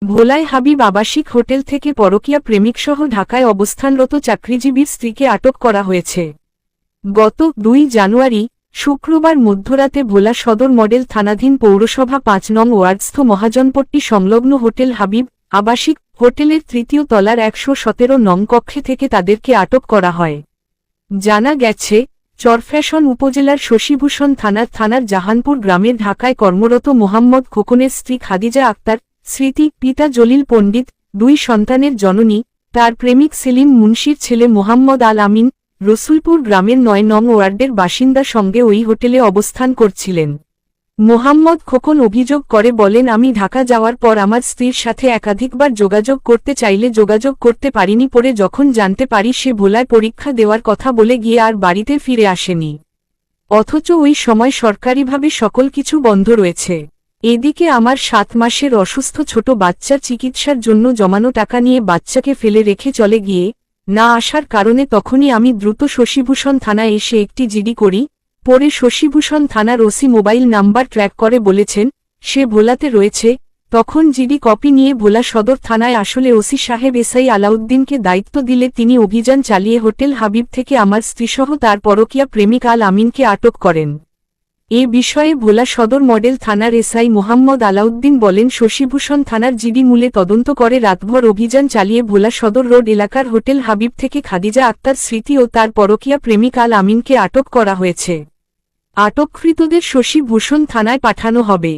ভোলায় হাবিব আবাসিক হোটেল থেকে পরকীয়া প্রেমিকসহ ঢাকায় অবস্থানরত চাকরিজীবীর স্ত্রীকে আটক করা হয়েছে। গত ২ জানুয়ারি শুক্রবার মধ্যরাতে ভোলা সদর মডেল থানাধীন পৌরসভা ৫ নং ওয়ার্ডস্থ মহাজনপট্টি সংলগ্ন হোটেল হাবিব আবাসিক হোটেলের তৃতীয় তলার ১১৭ নং কক্ষে থেকে তাদেরকে আটক করা হয়। জানা গেছে, চরফ্যাশন উপজেলার শশীভূষণ থানার জাহানপুর গ্রামের ঢাকায় কর্মরত মোহাম্মদ খোকনের স্ত্রী খাদিজা আক্তার স্মৃতি, পিতা জলিল পণ্ডিত, ২ সন্তানের জননী, তার প্রেমিক সেলিম মুন্সির ছেলে মোহাম্মদ আল আমিন, রসুলপুর গ্রামের ৯ নং ওয়ার্ডের বাসিন্দা সঙ্গে ওই হোটেলে অবস্থান করছিলেন। মোহাম্মদ খোকন অভিযোগ করে বলেন, আমি ঢাকা যাওয়ার পর আমার স্ত্রীর সাথে একাধিকবার যোগাযোগ করতে চাইলে যোগাযোগ করতে পারিনি। পরে যখন জানতে পারি সে ভোলায় পরীক্ষা দেওয়ার কথা বলে গিয়ে আর বাড়িতে ফিরে আসেনি, অথচ ওই সময় সরকারিভাবে সকল কিছু বন্ধ রয়েছে। এদিকে আমার ৭ মাসের অসুস্থ ছোট বাচ্চার চিকিৎসার জন্য জমানো টাকা নিয়ে বাচ্চাকে ফেলে রেখে চলে গিয়ে না আসার কারণে তখনই আমি দ্রুত শশীভূষণ থানায় এসে একটি জিডি করি। পরে শশীভূষণ থানার ওসি মোবাইল নাম্বার ট্র্যাক করে বলেছেন সে ভোলাতে রয়েছে। তখন জিডি কপি নিয়ে ভোলা সদর থানায় আসলে ওসি সাহেব এসআই আলাউদ্দিনকে দায়িত্ব দিলে তিনি অভিযান চালিয়ে হোটেল হাবিব থেকে আমার স্ত্রীসহ তার পরকীয়া প্রেমিক আল আমিনকে আটক করেন। এ বিষয়ে ভোলা সদর মডেল থানার এসআই মোহাম্মদ আলাউদ্দিন বলেন, শশীভূষণ থানার জিডি মূলে তদন্ত করে রাতভর অভিযান চালিয়ে ভোলা সদর রোড এলাকার হোটেল হাবিব থেকে খাদিজা আক্তার স্মৃতি ও তার পরকীয়া প্রেমিক আল আমিনকে আটক করা হয়েছে। আটককৃতদের শশীভূষণ থানায় পাঠানো হবে।